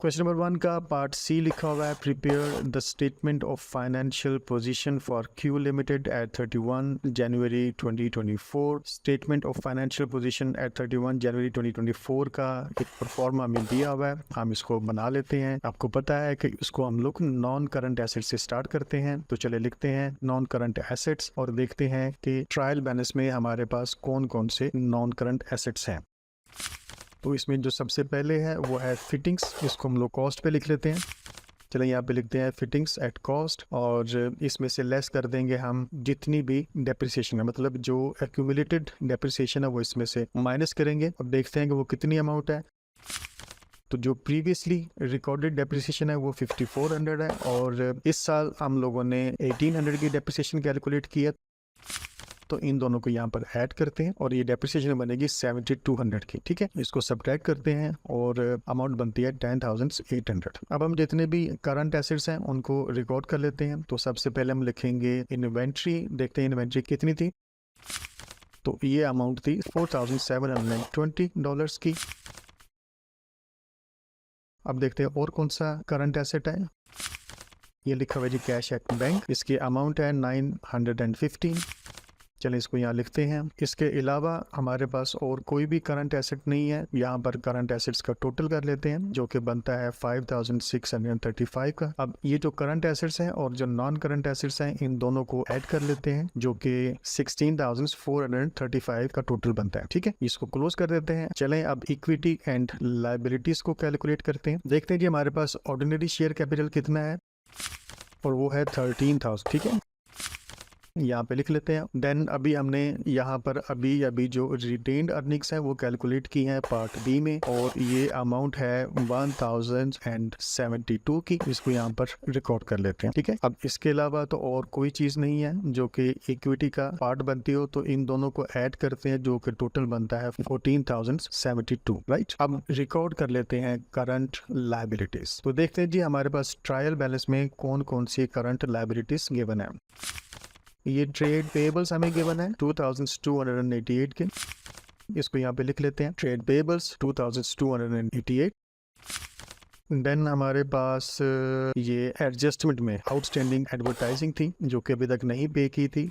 Question number 1 का part सी लिखा हुआ है, prepare the statement of financial position for Q limited at 31 January 2024। Statement of financial position at 31 January 2024 का एक pro forma हमें दिया हुआ है, हम इसको बना लेते हैं। आपको पता है कि इसको हम लोग नॉन करंट एसेट्स से स्टार्ट करते हैं, तो चले लिखते हैं नॉन करंट एसेट्स और देखते हैं कि ट्रायल बैलेंस में हमारे पास कौन कौन से नॉन करंट एसेट्स हैं। तो इसमें जो सबसे पहले है वो है फिटिंग्स, इसको हम लोग कॉस्ट पे लिख लेते हैं। चलो यहाँ पे लिखते हैं फिटिंग्स एट कॉस्ट और इसमें से लेस कर देंगे हम जितनी भी डेप्रिसिएशन है, मतलब जो एक्यूमुलेटेड डेप्रिसिएशन है वो इसमें से माइनस करेंगे और देखते हैं कि वो कितनी अमाउंट है। तो जो प्रीवियसली रिकॉर्डेड डेप्रिसिएशन है वो 5400 है और इस साल हम लोगों ने 1800 की डेप्रिसिएशन कैलकुलेट की है, तो इन दोनों को यहाँ पर ऐड करते हैं और ये डेप्रिसिएशन बनेगी 7200 की। ठीक है, इसको सब्ट्रैक्ट करते हैं और अमाउंट बनती है 10,800। अब हम जितने भी करंट एसेट्स हैं उनको रिकॉर्ड कर लेते हैं। तो सबसे पहले हम लिखेंगे इन्वेंट्री, देखते हैं इन्वेंट्री कितनी थी। तो ये अमाउंट थी $4,720 की। अब देखते हैं और कौन सा करंट एसेट है। ये लिखा हुआ है जी कैश एट बैंक, इसकी अमाउंट है 915। चलिए इसको यहाँ लिखते हैं। इसके अलावा हमारे पास और कोई भी करंट एसेट नहीं है, यहाँ पर करंट एसेट्स का टोटल कर लेते हैं जो कि बनता है 5,635 का। अब ये जो करंट एसेट्स हैं और जो नॉन करंट एसेट्स हैं इन दोनों को ऐड कर लेते हैं जो कि 16,435 का टोटल बनता है। ठीक है, इसको क्लोज कर देते हैं। चलें अब इक्विटी एंड लाइबिलिटीज को कैलकुलेट करते हैं। देखते हैं जी हमारे पास ऑर्डिनरी शेयर कैपिटल कितना है और वो है 13,000। ठीक है, यहाँ पे लिख लेते हैं। देन अभी हमने यहाँ पर अभी जो रिटेन्ड अर्निंग्स है वो कैलकुलेट की है पार्ट बी में और ये अमाउंट है 1072 की, इसको यहाँ पर रिकॉर्ड कर लेते हैं। ठीक है, अब इसके अलावा तो और कोई चीज नहीं है जो कि इक्विटी का पार्ट बनती हो, तो इन दोनों को ऐड करते हैं जो कि टोटल बनता है 14,072। राइट, अब रिकॉर्ड कर लेते हैं करंट लायबिलिटीज। तो देखते हैं जी हमारे पास ट्रायल बैलेंस में कौन कौन सी करंट लायबिलिटीज गिवन है। ये ट्रेड पेबल्स हमें गिवन है 2,288 के, इसको यहाँ पे लिख लेते हैं ट्रेड पेबल्स 2,288। देन हमारे पास ये एडजस्टमेंट में आउटस्टैंडिंग एडवर्टाइजिंग थी जो कि अभी तक नहीं पे की थी,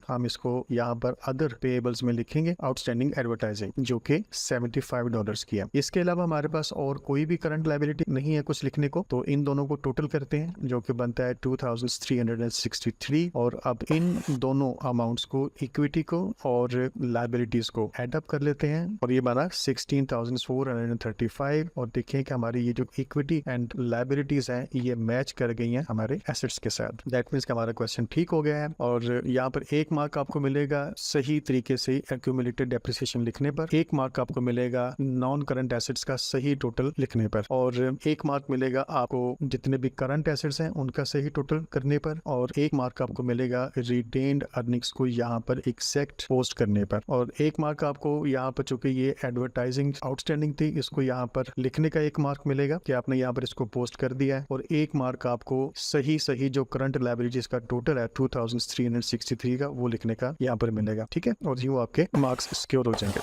हम इसको यहाँ पर अदर पेएबल्स में लिखेंगे आउटस्टैंडिंग एडवर्टाइजिंग जो कि $75 की है। इसके अलावा हमारे पास और कोई भी करंट लायबिलिटी नहीं है कुछ लिखने को, तो इन दोनों को टोटल करते हैं जो कि बनता है 2,363 और अब इन दोनों अमाउंट्स को इक्विटी को और लायबिलिटीज को एड अप कर लेते हैं और ये बना 16,435 और देखें कि हमारी ये जो इक्विटी एंड लायबिलिटीज हैं ये मैच कर गई हैं हमारे एसेट्स के साथ। दैट मीन्स कि हमारा क्वेश्चन ठीक हो गया है और यहाँ पर एक मार्क आपको मिलेगा सही तरीके से एक्यूमुलेटेड डेप्रिसिएशन लिखने पर, एक मार्क आपको मिलेगा नॉन करंट एसेट्स का सही टोटल लिखने पर और एक मार्क मिलेगा आपको जितने भी करंट एसेट्स हैं उनका सही टोटल करने पर और एक मार्क आपको मिलेगा रिटेन्ड अर्निंग्स को यहाँ पर एग्जैक्ट पोस्ट करने पर और एक मार्क आपको यहाँ पर चूंकि ये एडवर्टाइजिंग आउटस्टैंडिंग थी इसको यहाँ पर लिखने का एक मार्क मिलेगा कि आपने यहाँ पर इसको पोस्ट कर दिया है और एक मार्क आपको सही जो करंट लायबिलिटीज का टोटल है 2,363 का वो लिखने का यहाँ पर मिलेगा। ठीक है, और यूँ आपके मार्क्स सिक्योर हो जाएंगे।